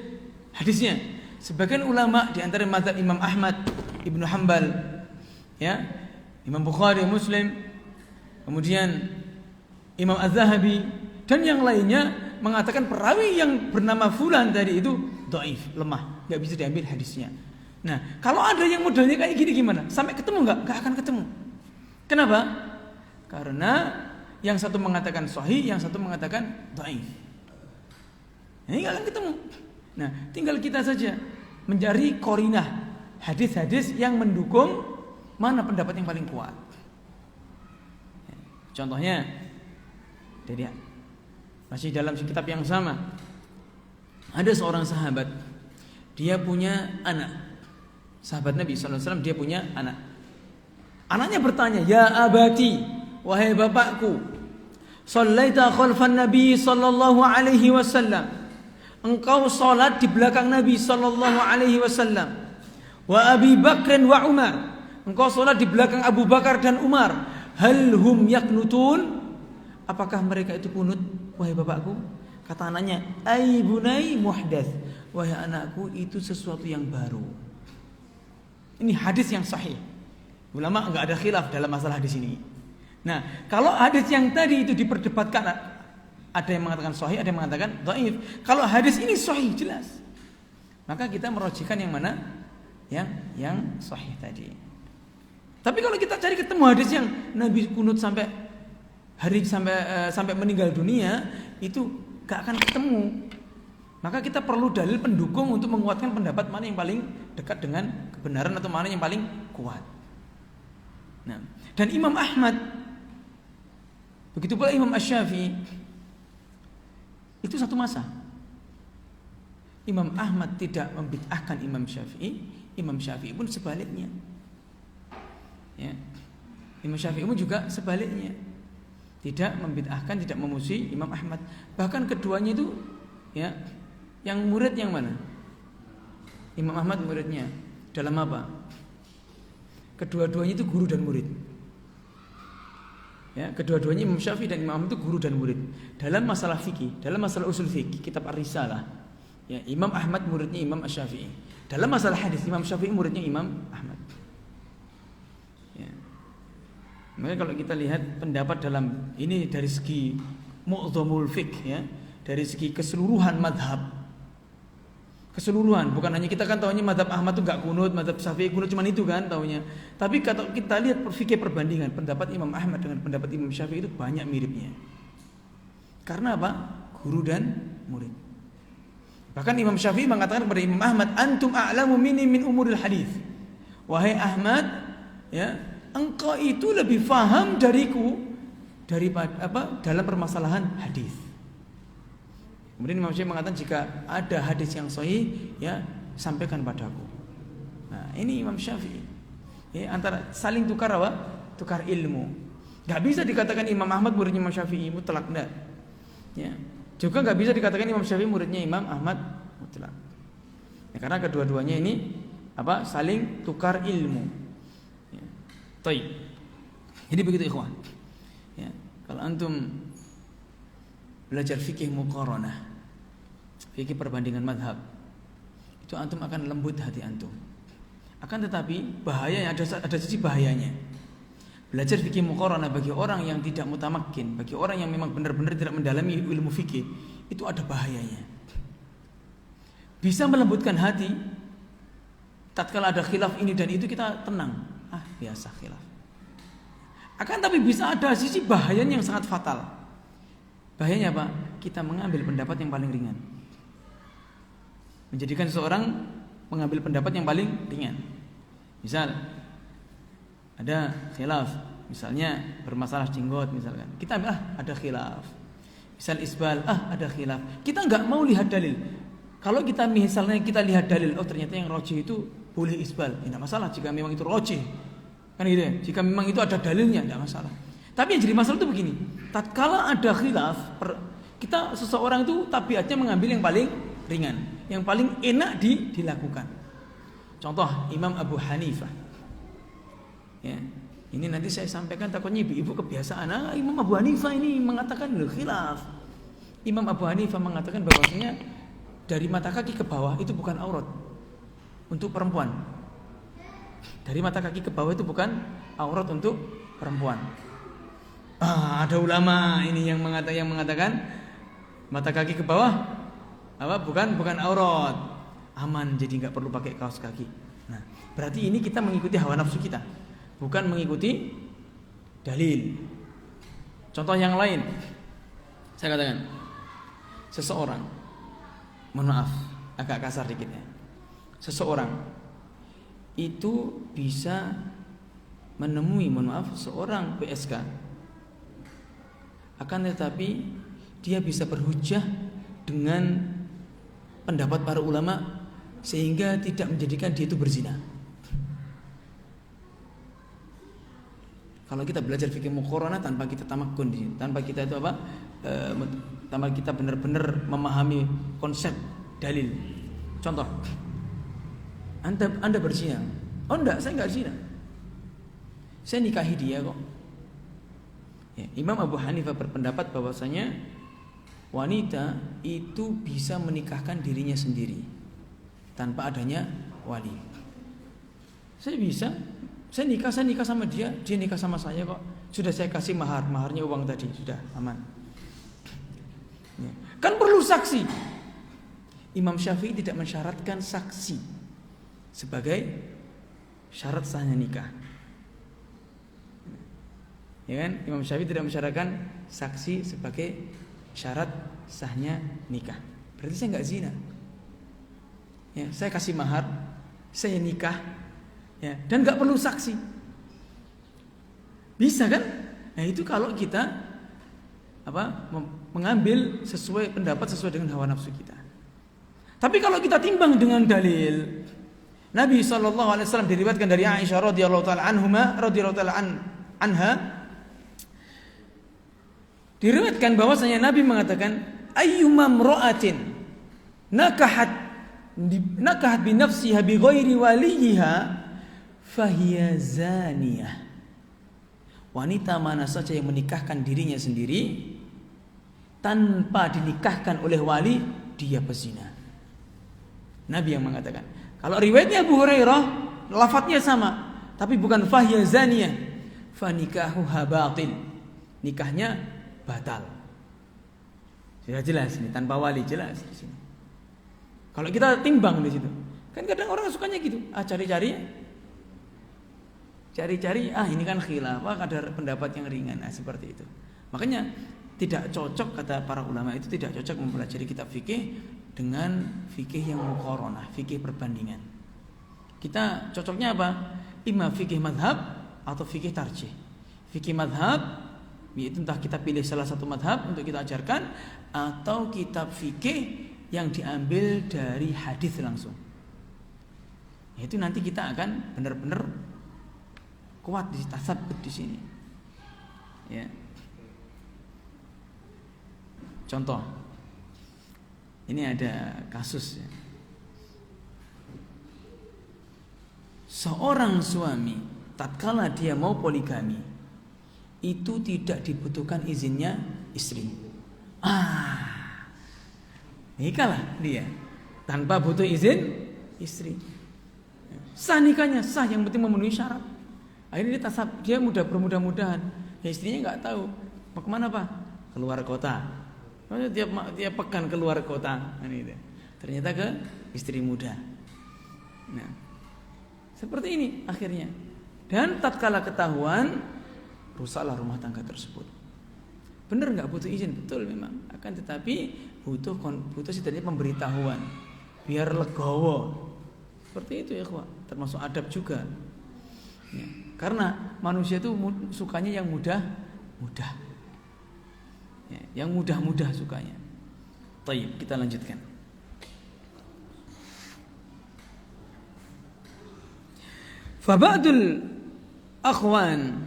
hadisnya. Sebagian ulama di antara mazhab Imam Ahmad, Ibnu Hanbal, ya, Imam Bukhari, Muslim, kemudian Imam Az-Zahabi dan yang lainnya mengatakan perawi yang bernama fulan tadi itu dhaif, lemah, enggak bisa diambil hadisnya. Nah, kalau ada yang modelnya kayak gini gimana? Sampai ketemu enggak? Enggak akan ketemu. Kenapa? Karena Yang satu mengatakan sahih, yang satu mengatakan dhaif. Ini nggak akan ketemu. Nah, tinggal kita saja mencari qarinah hadis-hadis yang mendukung mana pendapat yang paling kuat. Contohnya, jadi masih dalam kitab yang sama, ada seorang sahabat, dia punya anak. Sahabat Nabi SAW, dia punya anak. Anaknya bertanya, ya abati, wahai bapakku, sallaita khalfan Nabi sallallahu alaihi wasallam. Engkau salat di belakang Nabi sallallahu alaihi wasallam. Wa Abi Bakr wa Umar. Engkau salat di belakang Abu Bakar dan Umar. Hal hum yaknutun? Apakah mereka itu kunut, wahai bapakku? Kata anaknya, ai bunai muhdats. Wahai anakku, itu sesuatu yang baru. Ini hadis yang sahih. Ulama enggak ada khilaf dalam masalah hadis ini. Nah, kalau hadis yang tadi itu diperdebatkan, ada yang mengatakan sahih, ada yang mengatakan dhaif. Kalau hadis ini sahih jelas, maka kita merujukkan yang mana? Yang sahih tadi. Tapi kalau kita cari ketemu hadis yang Nabi kunut sampai meninggal dunia, itu gak akan ketemu. Maka kita perlu dalil pendukung untuk menguatkan pendapat mana yang paling dekat dengan kebenaran atau mana yang paling kuat. Nah, dan Imam Ahmad, begitu pula Imam Asy-Syafi'i, itu satu masa. Imam Ahmad tidak membid'ahkan Imam Syafi'i, Imam Syafi'i pun sebaliknya. Ya. Imam Syafi'i pun juga sebaliknya, tidak membid'ahkan, tidak memusuhi Imam Ahmad. Bahkan keduanya itu, ya, yang murid yang mana? Imam Ahmad muridnya dalam apa? Kedua-duanya itu guru dan murid. Ya, kedua-duanya Imam Syafi'i dan Imam Ahmad itu guru dan murid. Dalam masalah fikih, dalam masalah usul fikih, kitab Ar-Risalah, ya, Imam Ahmad muridnya Imam Asy-Syafi'i. Dalam masalah hadis, Imam Syafi'i muridnya Imam Ahmad. Ya. Makanya kalau kita lihat pendapat dalam ini dari segi mu'dhamul fiqh, ya, dari segi keseluruhan madhab, keseluruhan, bukan hanya kita kan tahunya madhab Ahmad itu gak kunut, madhab Syafi'i kunut, cuman itu kan tahunya. Tapi kalau kita lihat fikih perbandingan pendapat Imam Ahmad dengan pendapat Imam Syafi'i itu banyak miripnya. Karena apa? Guru dan murid. Bahkan Imam Syafi'i mengatakan kepada Imam Ahmad, antum a'lamu minni min umuril hadis. Wahai Ahmad, ya, engkau itu lebih faham dariku daripada apa dalam permasalahan hadis. Kemudian Imam Syafi'i mengatakan, jika ada hadis yang sahih, ya, sampaikan padaku. Nah, ini Imam Syafi'i. Ya, antara saling tukar apa? Tukar ilmu. Gak bisa dikatakan Imam Ahmad muridnya Imam Syafi'i mutlak, enggak. Ya. Juga gak bisa dikatakan Imam Syafi'i muridnya Imam Ahmad mutlak. Ya, karena kedua-duanya ini apa? Saling tukar ilmu. Ya. Baik. Jadi begitu ikhwan. Ya, kalau antum belajar fikih muqaranah, fikih perbandingan madhab, itu antum akan lembut hati antum. Akan tetapi bahayanya, ada sisi bahayanya. Belajar fikih muqaranah bagi orang yang tidak mutamakin, bagi orang yang memang benar-benar tidak mendalami ilmu fikih, itu ada bahayanya. Bisa melembutkan hati, tatkala ada khilaf ini dan itu kita tenang, biasa khilaf. Akan tapi bisa ada sisi bahayanya yang sangat fatal. Bahayanya apa? Kita mengambil pendapat yang paling ringan, menjadikan seseorang mengambil pendapat yang paling ringan. Misal ada khilaf, misalnya bermasalah jenggot misalkan, kita ambil ada khilaf. Misal isbal, ada khilaf. Kita nggak mau lihat dalil. Kalau kita misalnya kita lihat dalil, ternyata yang rajih itu boleh isbal, tidak masalah jika memang itu rajih, kan gitu ya. Jika memang itu ada dalilnya, tidak masalah. Tapi yang jadi masalah itu begini, tatkala ada khilaf, seseorang itu tabiatnya mengambil yang paling ringan, yang paling enak dilakukan. Contoh Imam Abu Hanifah. Ya, ini nanti saya sampaikan takutnya ibu-ibu kebiasaan. Imam Abu Hanifah ini mengatakan khilaf. Imam Abu Hanifah mengatakan bahwasanya dari mata kaki ke bawah itu bukan aurat untuk perempuan. Dari mata kaki ke bawah itu bukan aurat untuk perempuan. Ada ulama ini yang mengatakan mata kaki ke bawah bukan aurat, aman, jadi nggak perlu pakai kaos kaki. Nah, berarti ini kita mengikuti hawa nafsu kita, bukan mengikuti dalil. Contoh yang lain, saya katakan, seseorang, mohon maaf, agak kasar dikit ya. Seseorang itu bisa menemui, mohon maaf, seorang PSK, akan tetapi dia bisa berhujjah dengan pendapat para ulama sehingga tidak menjadikan dia itu berzina. Kalau kita belajar fikih muqaranah tanpa kita tamakkun di sini, tanpa kita itu tanpa kita benar-benar memahami konsep dalil. Contoh, Anda berzina. Oh enggak, saya enggak zina. Saya nikahi dia kok. Ya, Imam Abu Hanifah berpendapat bahwasanya wanita itu bisa menikahkan dirinya sendiri tanpa adanya wali. Saya bisa. Saya nikah sama dia nikah sama saya kok. Sudah saya kasih maharnya uang tadi, sudah aman. Ya. Kan perlu saksi. Imam Syafi'i tidak mensyaratkan saksi sebagai syarat sahnya nikah. Ya kan? Imam Syafi'i tidak mensyaratkan saksi sebagai syarat sahnya nikah. Berarti saya enggak zina. Ya, saya kasih mahar, saya nikah. Ya, dan nggak perlu saksi, bisa kan? Nah itu kalau kita mengambil sesuai pendapat sesuai dengan hawa nafsu kita. Tapi kalau kita timbang dengan dalil, Nabi SAW diriwayatkan dari Aisyah radhiyallahu taala anha, diriwayatkan bahwasanya Nabi mengatakan, ayyuma imra'atin nakahat bi nafsiha bi ghairi waliha fahiya zaniyah. Wanita mana saja yang menikahkan dirinya sendiri tanpa dinikahkan oleh wali, dia pezina. Nabi yang mengatakan. Kalau riwayatnya Abu Hurairah, lafadznya sama, tapi bukan fahiya zaniyah, fanikahuha batil. Nikahnya batal. Sudah jelas ini, tanpa wali jelas di sini. Kalau kita timbang di situ, kan kadang orang sukanya gitu, cari-cari, ini kan khilafah, ada pendapat yang ringan, seperti itu. Makanya tidak cocok, kata para ulama itu tidak cocok mempelajari kitab fikih dengan fikih yang muqaranah, fikih perbandingan. Kita cocoknya apa? Imma fikih madhab atau fikih tarjih. Fikih madhab, yaitu entah kita pilih salah satu madhab untuk kita ajarkan, atau kitab fikih yang diambil dari hadis langsung. Itu nanti kita akan benar-benar kuat di tasabbut di sini. Ya. Contoh. Ini ada kasus ya. Seorang suami tatkala dia mau poligami itu tidak dibutuhkan izinnya istri. Nikahlah dia tanpa butuh izin istri. Sah nikahnya, sah, yang penting memenuhi syarat. Akhirnya dia bermudah-mudahan. Ya, istrinya nggak tahu mau kemana pak? Keluar kota. Tiap pekan keluar kota. Ternyata ke istri muda. Nah, seperti ini akhirnya. Dan tatkala ketahuan, rusaklah rumah tangga tersebut. Benar nggak butuh izin? Betul memang. Akan tetapi butuh setidaknya pemberitahuan biar legowo. Seperti itu ya, termasuk adab juga. Ya. Karena manusia itu sukanya yang mudah-mudah. Ya, yang mudah-mudah sukanya. Baik, kita lanjutkan. Faba'dul akhwan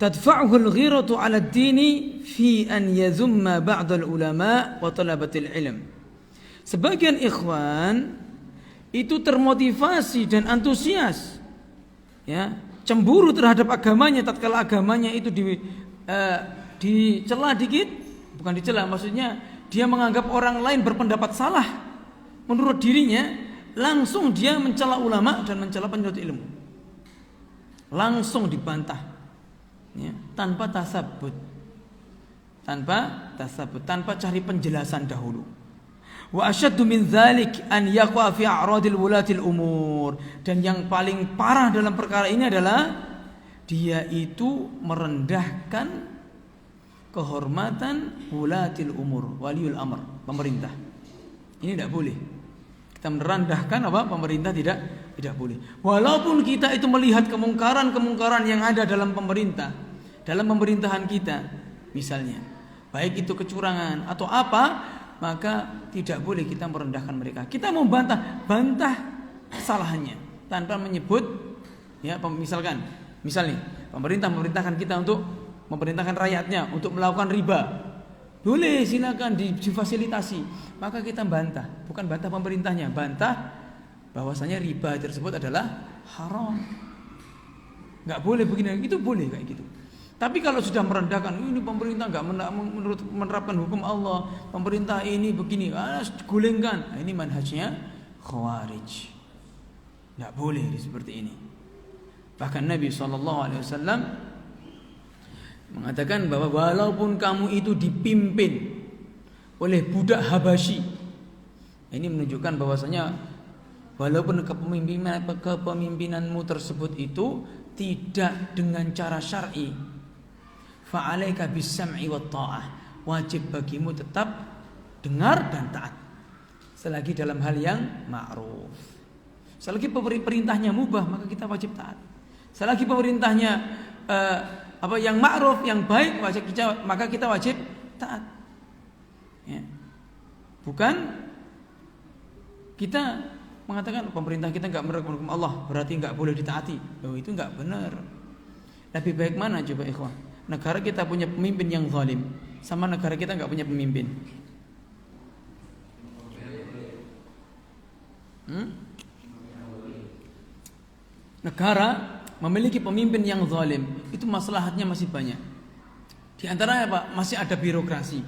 tadfa'uhu al-ghiratu 'ala ad-dini fi an yadhumma ba'd al-ulama wa talabatil ilm. Sebagian ikhwan itu termotivasi dan antusias, ya, cemburu terhadap agamanya tatkala agamanya itu dicela dikit, bukan dicela, maksudnya dia menganggap orang lain berpendapat salah menurut dirinya, langsung dia mencela ulama dan mencela penuntut ilmu, langsung dibantah, ya, tanpa tasabbut, tanpa cari penjelasan dahulu. Wa asyaddu min dzalik an yaqa fi a'radil wulatil umur. Dan yang paling parah dalam perkara ini adalah dia itu merendahkan kehormatan wulatil umur, waliul amr, pemerintah. Ini tidak boleh. Kita merendahkan pemerintah, tidak boleh. Walaupun kita itu melihat kemungkaran yang ada dalam pemerintah, dalam pemerintahan kita, misalnya, baik itu kecurangan atau apa, maka tidak boleh kita merendahkan mereka. Kita mau bantah kesalahannya tanpa menyebut, ya, misalnya pemerintah memerintahkan kita untuk memerintahkan rakyatnya untuk melakukan riba. Boleh, silakan difasilitasi. Maka kita bantah, bukan bantah pemerintahnya, bantah bahwasanya riba tersebut adalah haram. Enggak boleh begini, itu boleh kayak gitu. Tapi kalau sudah merendahkan, ini pemerintah enggak menerapkan hukum Allah, pemerintah ini begini, gulingkan. Ini manhajnya Khawarij. Enggak boleh seperti ini. Bahkan Nabi SAW mengatakan bahwa walaupun kamu itu dipimpin oleh budak Habasyi, ini menunjukkan bahwasanya walaupun kepemimpinanmu tersebut itu tidak dengan cara syar'i, fa'alaika bis-sam'i wat ta'ah, wajib bagimu tetap dengar dan taat selagi dalam hal yang ma'ruf. Selagi perintahnya mubah, maka kita wajib taat. Selagi pemerintahnya yang ma'ruf, yang baik, maka kita wajib taat. Ya. Bukan kita mengatakan pemerintah kita enggak menerapkan hukum Allah, berarti enggak boleh ditaati. Itu enggak benar. Lebih baik mana coba ikhwah? Negara kita punya pemimpin yang zalim, sama negara kita enggak punya pemimpin. Negara memiliki pemimpin yang zalim, itu maslahatnya masih banyak. Di antaranya apa? Masih ada birokrasi.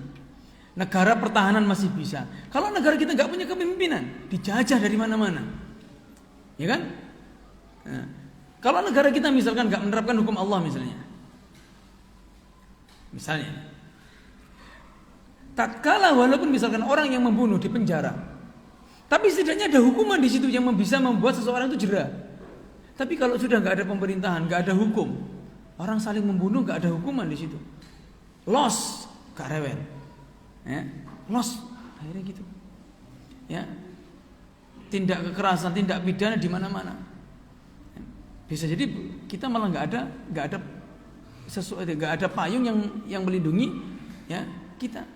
Negara pertahanan masih bisa. Kalau negara kita nggak punya kepemimpinan, dijajah dari mana-mana, ya kan? Nah, kalau negara kita misalkan nggak menerapkan hukum Allah misalnya, tatkala walaupun misalkan orang yang membunuh di penjara, tapi setidaknya ada hukuman di situ yang bisa membuat seseorang itu jera. Tapi kalau sudah nggak ada pemerintahan, nggak ada hukum, orang saling membunuh nggak ada hukuman di situ, los, gak rewel, ya, los, akhirnya gitu, ya, tindak kekerasan, tindak pidana di mana-mana. Bisa jadi kita malah nggak ada payung yang melindungi, ya, kita.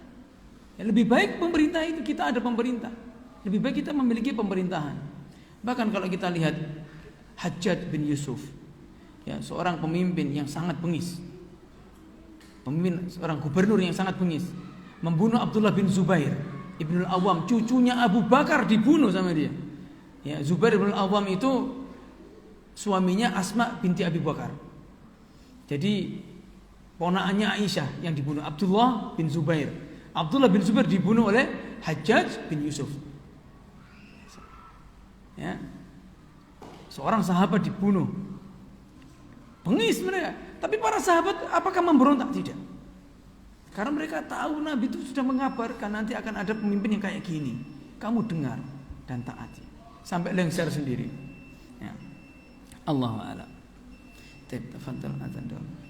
Ya, lebih baik pemerintah itu kita ada pemerintah, lebih baik kita memiliki pemerintahan. Bahkan kalau kita lihat Hajjaj bin Yusuf, ya, seorang pemimpin yang sangat bengis, seorang gubernur yang sangat bengis, membunuh Abdullah bin Zubair Ibnul Awam, cucunya Abu Bakar, dibunuh sama dia. Ya, Zubair bin Awam itu suaminya Asma binti Abi Bakar. Jadi ponakannya Aisyah yang dibunuh, Abdullah bin Zubair. Abdullah bin Zubair dibunuh oleh Hajjaj bin Yusuf. Ya. Seorang sahabat dibunuh. Bengis mereka. Tapi para sahabat apakah memberontak? Tidak. Karena mereka tahu Nabi itu sudah mengabarkan nanti akan ada pemimpin yang kayak gini. Kamu dengar dan taati. Sampai lengser sendiri. Ya. Allahu a'lam. Tafadhal azan dulu.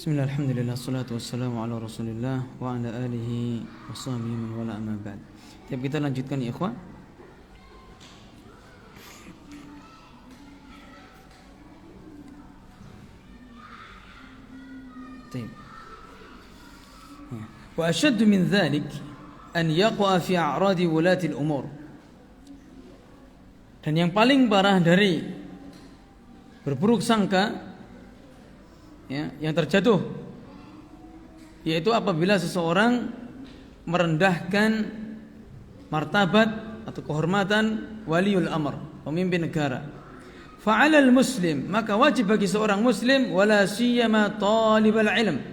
Bismillah, alhamdulillah, salatu wassalamu ala rasulillah wa ala alihi wa sahbihi man wala amma ba'd. Kita lanjutkan ya ikhwan. Wa ashaddu min dhalik an yaqwa fi a'radi wulati al-umur. Dan yang paling parah dari berburuk sangka yang terjatuh, yaitu apabila seseorang merendahkan martabat atau kehormatan waliul amr, pemimpin negara. Fa'alal muslim, maka wajib bagi seorang muslim, wala siyama talibal ilm,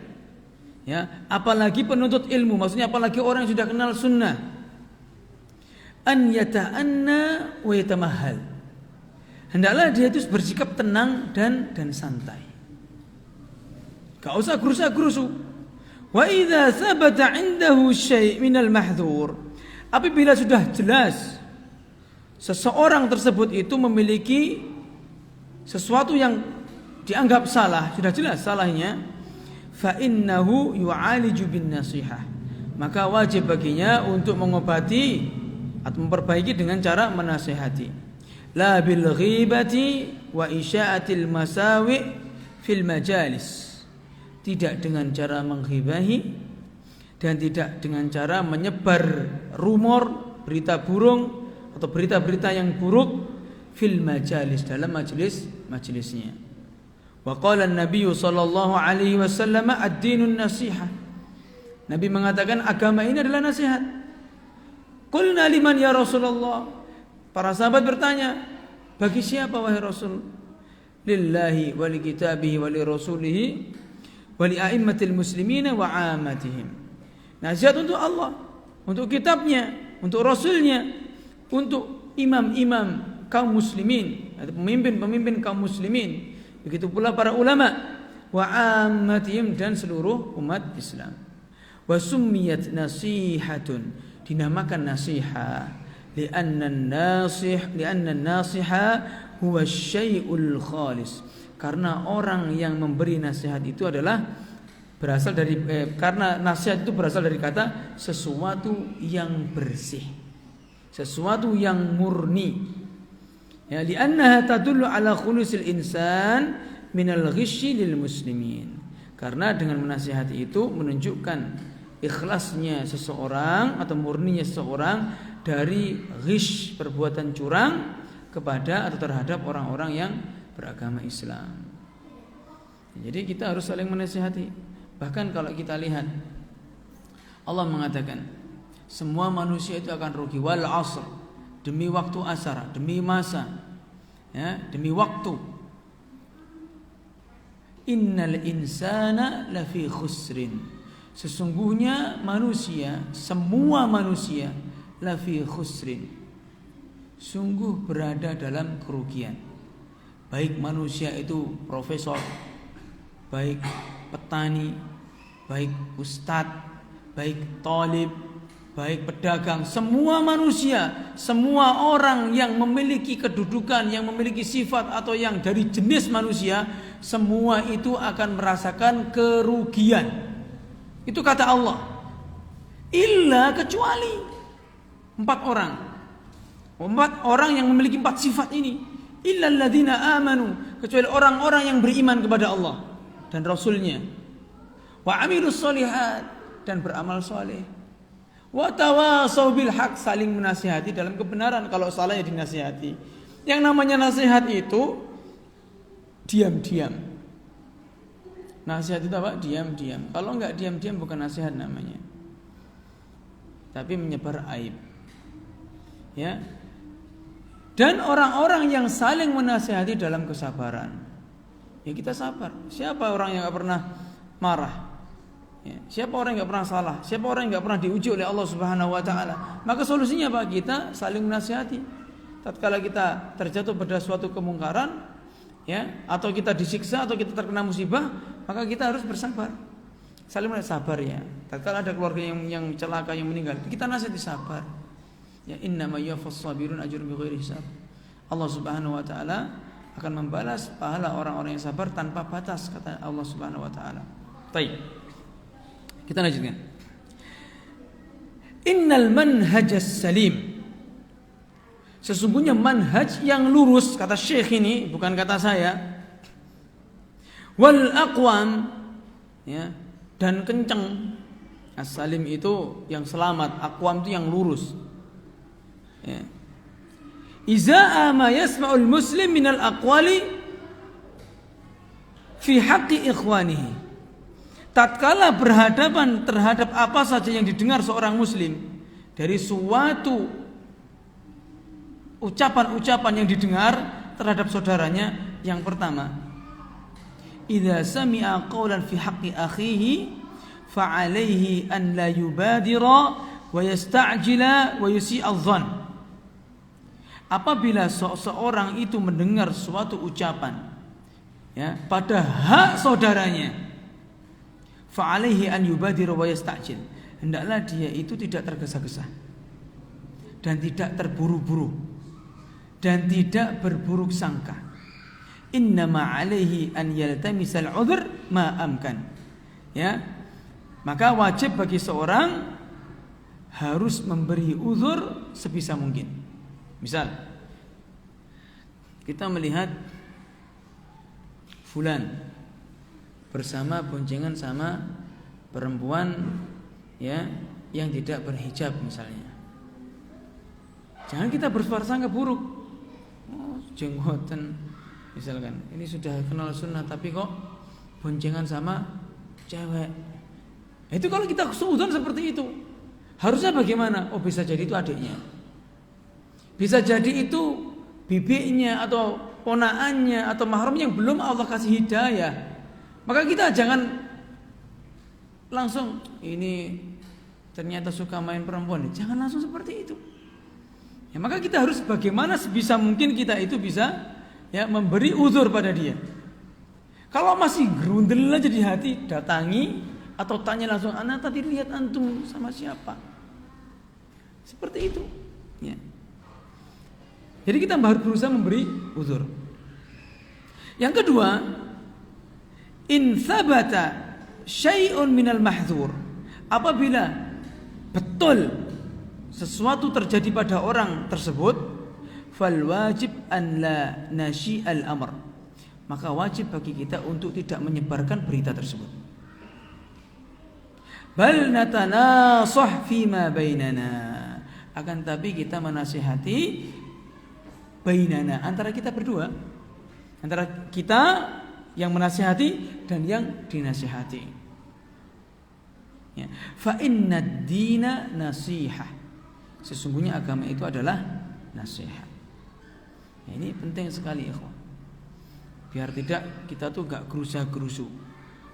apalagi penuntut ilmu, maksudnya apalagi orang yang sudah kenal sunnah, an yata'anna wa yatamahhal, hendaklah dia itu bersikap tenang dan santai. Gak usah gerusa-gerusu. Wa idza thabata 'indahu syai' minal mahdhur, apabila sudah jelas seseorang tersebut itu memiliki sesuatu yang dianggap salah, sudah jelas salahnya, fa innahu yu'aliju bin nasihah, maka wajib baginya untuk mengobati atau memperbaiki dengan cara menasihati. La bil ghibati wa isya'atil masawi' fil majalis, tidak dengan cara menghibahi dan tidak dengan cara menyebar rumor, berita burung atau berita-berita yang buruk fil majalis, dalam majelisnya. Wa qala an-nabiy sallallahu alaihi wasallam ad-dinun nasihah, Nabi mengatakan agama ini adalah nasihat. Qulna liman ya Rasulullah, para sahabat bertanya, bagi siapa wahai Rasul? Lillahi wa li kitabihi wa li rasulihi wali a'immatil muslimina wa 'ammatihim. Nasihat untuk Allah, untuk kitabnya, untuk rasulnya, untuk imam-imam kaum muslimin atau pemimpin-pemimpin kaum muslimin, begitu pula para ulama, wa 'ammatihim, dan seluruh umat Islam. Wa summiyat nasihatun, dinamakan nasiha, li'anna an-nasiha huwa syai'ul khalis, karena orang yang memberi nasihat itu adalah berasal dari karena nasihat itu berasal dari kata sesuatu yang bersih, sesuatu yang murni. Ya, li'annaha tadullu ala khulusil insan minal ghisyi lil muslimin. Karena dengan menasihati itu menunjukkan ikhlasnya seseorang atau murninya seseorang dari ghish, perbuatan curang kepada atau terhadap orang-orang yang beragama Islam. Jadi kita harus saling menasihati. Bahkan kalau kita lihat, Allah mengatakan semua manusia itu akan rugi, wal asr, demi waktu asar, demi masa, demi waktu. Innal insana lafi khusrin, sesungguhnya manusia, semua manusia, lafi khusrin, sungguh berada dalam kerugian. Baik manusia itu profesor, baik petani, baik ustadz, baik talib, baik pedagang, semua manusia, semua orang yang memiliki kedudukan, yang memiliki sifat atau yang dari jenis manusia, semua itu akan merasakan kerugian. Itu kata Allah. Illa, kecuali 4 orang. 4 orang yang memiliki 4 sifat ini. Illa alladzina amanu, kecuali orang-orang yang beriman kepada Allah dan Rasulnya. Wa amilus solihat, dan beramal soleh. Wa tawasau bil haq, saling menasihati dalam kebenaran, kalau salah ya dinasihati. Yang namanya nasihat itu diam-diam. Nasihat itu apa? Diam-diam. Kalau enggak diam-diam bukan nasihat namanya. tapi menyebar aib. Ya. Dan orang-orang yang saling menasihati dalam kesabaran. Ya kita sabar. Siapa orang yang enggak pernah marah? Ya. Siapa orang yang enggak pernah salah? Siapa orang yang enggak pernah diuji oleh Allah Subhanahu wa taala? Maka solusinya apa? Kita saling menasihati. Tatkala kita terjatuh pada suatu kemungkaran, ya, atau kita disiksa atau kita terkena musibah, maka kita harus bersabar. Saling sabar ya. Tatkala ada keluarga yang celaka, yang meninggal, kita nasihati sabar. Ya innama yuwaffas sabirun ajrun bighairi hisab. Allah Subhanahu wa taala akan membalas pahala orang-orang yang sabar tanpa batas, kata Allah Subhanahu wa taala. Baik. Kita lanjutkan. Innal manhajas salim. Sesungguhnya manhaj yang lurus, kata Syekh ini, bukan kata saya. Wal aqwam, ya, dan kencang. As-salim itu yang selamat, aqwam itu yang lurus. Ya. Iza ma yasma'ul muslim minal aqwali fi haqqi ikhwanihi. Tatkala berhadapan terhadap apa saja yang didengar seorang muslim dari suatu ucapan-ucapan yang didengar terhadap saudaranya, yang pertama, idza sami'a qawlan fi haqqi akhihi fa 'alaihi an la yubadira wa yasta'jila wa yusi'a adh-dhann. Apabila seorang itu mendengar suatu ucapan, ya, pada hak saudaranya, fa 'alaihi an yubadira wa yasta'jil, hendaklah dia itu tidak tergesa-gesa dan tidak terburu-buru dan tidak berburuk sangka. Innama 'alaihi an yaltamisal 'udhr ma amkan. Ya. Maka wajib bagi seorang harus memberi uzur sebisa mungkin. Misal kita melihat fulan bersama boncengan sama perempuan, ya, yang tidak berhijab misalnya. Jangan kita berprasangka buruk. Oh, jenggotan misalkan. Ini sudah kenal sunnah tapi kok boncengan sama cewek. Itu kalau kita suudzon seperti itu, harusnya bagaimana? Oh, bisa jadi itu adiknya. Bisa jadi itu bibiknya atau ponaannya atau mahramnya yang belum Allah kasih hidayah. Maka kita jangan langsung ini ternyata suka main perempuan. Jangan langsung seperti itu. Ya, maka kita harus bagaimana sebisa mungkin kita itu bisa, ya, memberi uzur pada dia. Kalau masih gerundel aja di hati, datangi atau tanya langsung, "Anak tadi lihat antum sama siapa?" Seperti itu. Ya. Jadi kita harus berusaha memberi uzur. Yang kedua, in thabata syai'un minal mahdzur. Apabila betul sesuatu terjadi pada orang tersebut, fal wajib an la nasyi'al amr. Maka wajib bagi kita untuk tidak menyebarkan berita tersebut. Bal natanasah fima bainana. Akan tapi kita menasihati bainana, antara kita berdua, antara kita yang menasihati dan yang dinasihati. Ya. Fa innad dina nasihah. Sesungguhnya agama itu adalah nasihat. Ya, ini penting sekali, ikhwan. Biar tidak kita tuh gak gerusa-gerusu.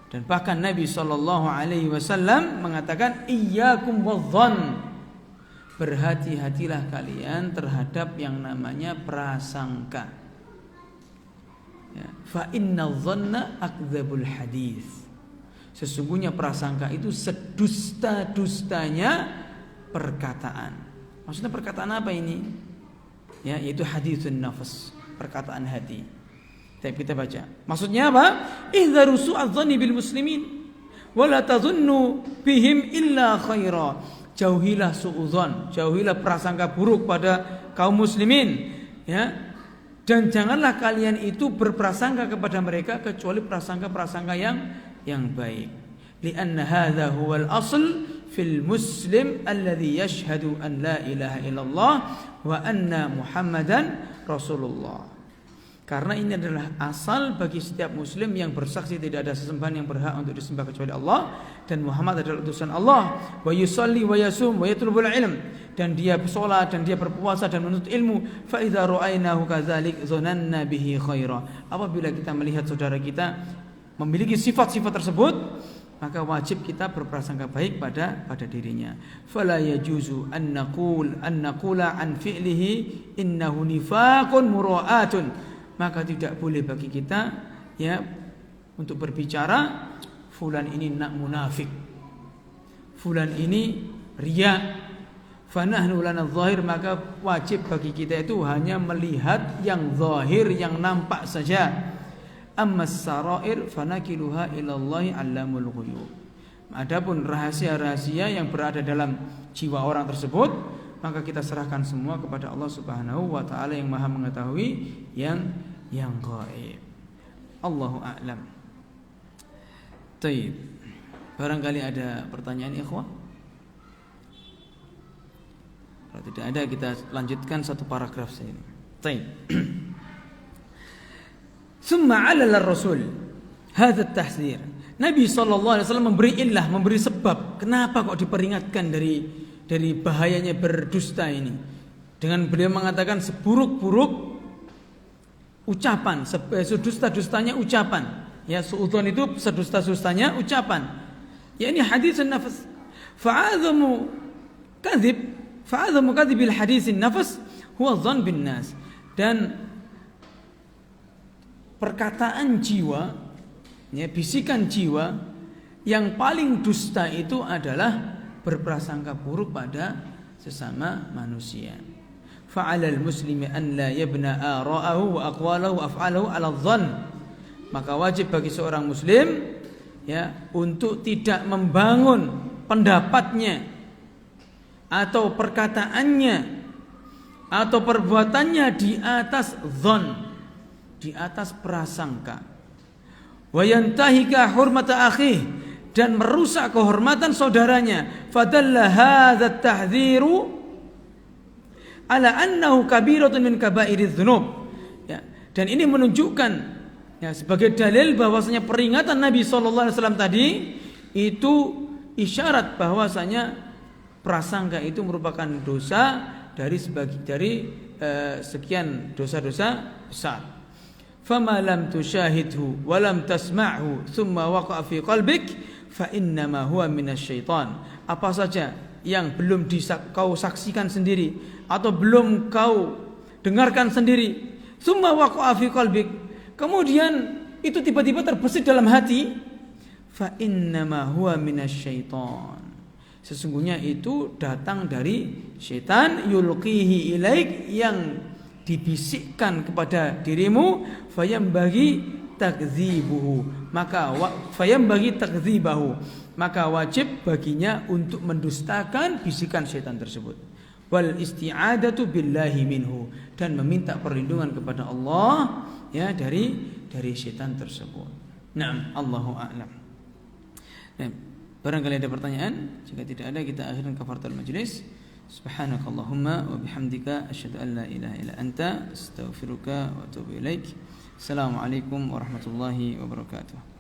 Dan bahkan Nabi SAW mengatakan, iyyakum wadh-dhann. Berhati-hatilah kalian terhadap yang namanya prasangka. Ya. Fa inna dhanna akdzabul hadits. Sesungguhnya prasangka itu sedusta-dustanya perkataan. Maksudnya perkataan apa ini? Ya, yaitu haditsun nafs, perkataan hati. Tapi kita baca. Maksudnya apa? Ihdharu su'adh-dhanni bil muslimin wa la tadhunnu bihim illa khaira. Jauhilah suudzon, jauhilah prasangka buruk pada kaum muslimin, ya. Dan janganlah kalian itu berprasangka kepada mereka kecuali prasangka-prasangka yang baik. Lianna hadza huwal asl fil muslim alladhi yashhadu an la ilaha illallah wa anna Muhammadan Rasulullah. Karena ini adalah asal bagi setiap muslim yang bersaksi tidak ada sesembahan yang berhak untuk disembah kecuali Allah dan Muhammad adalah utusan Allah. Wa yusalli wa yasum wa yatlubul ilm, dan dia bersolat dan dia berpuasa dan menuntut ilmu. Fa idza ra'ainahu kadzalik dzananna bihi khaira. Apabila kita melihat saudara kita memiliki sifat-sifat tersebut, maka wajib kita berprasangka baik pada dirinya. Fala yajuzu an naqula an fi'lihi innahu nifaqun mura'atun. Maka tidak boleh bagi kita ya untuk berbicara fulan ini nak munafik, fulan ini riya. Fa nahnu lana zahir, maka wajib bagi kita itu hanya melihat yang zahir, yang nampak saja. Amma sarair fanakiluha ila Allah 'allamul ghuyub. Adapun rahasia-rahasia yang berada dalam jiwa orang tersebut, maka kita serahkan semua kepada Allah Subhanahu wa taala yang Maha mengetahui yang gaib. Allahu a'lam. Baik. Barangkali ada pertanyaan ikhwah? Kalau tidak ada, kita lanjutkan satu paragraf ini. Baik. Summa 'ala ar-rasul hadha at-tahdzir. Nabi sallallahu alaihi wasallam memberi illah, memberi sebab kenapa kok diperingatkan dari bahayanya berdusta ini. Dengan beliau mengatakan seburuk-buruk ucapan, sedusta-dustanya ucapan. Ya, suudzon itu sedusta-dustanya ucapan. Ya, ini hadis an-nafs. Fa'adhamu kadhibil hadis an-nafs huwa dhann bin nas. Dan perkataan jiwa, ya, bisikan jiwa yang paling dusta itu adalah berprasangka buruk pada sesama manusia. Fa'alal muslimi an la yabna ara'ahu wa aqwalahu wa af'alahu 'ala dhann. Maka wajib bagi seorang muslim ya untuk tidak membangun pendapatnya atau perkataannya atau perbuatannya di atas dhann, di atas prasangka. Wa yantahika hurmata akhih, dan merusak kehormatan saudaranya. Fadalla hadza at-tahdhiru ala annahu kabiratun min kaba'iriz dzunub. Ya, dan ini menunjukkan ya sebagai dalil bahwasanya peringatan Nabi sallallahu alaihi wasallam tadi itu isyarat bahwasanya prasangka itu merupakan dosa dari sekian dosa-dosa besar. Fama lam tushahidhu wa lam tasma'hu thumma waqa'a fi qalbik fa innama huwa minasyaitan. Apa saja yang belum kau saksikan sendiri atau belum kau dengarkan sendiri, thumma waqa'a fi qalbik, kemudian itu tiba-tiba terbesit dalam hati, fa innama huwa minasyaitan. Sesungguhnya itu datang dari syaitan, yulqihi ilaik, yang dibisikkan kepada dirimu, fayambaghi takdzibuhu, maka wajib baginya untuk mendustakan bisikan syaitan tersebut. Wal isti'adatu billahi minhu, dan meminta perlindungan kepada Allah ya dari syaitan tersebut. Naam, Allahu a'lam. Nah, barangkali ada pertanyaan, jika tidak ada kita akhirkan kafaratul majlis. Subhanakallahumma wa bihamdika asyhadu an la ilaha illa anta astaghfiruka wa atubu ilaik. Assalamualaikum warahmatullahi wabarakatuh.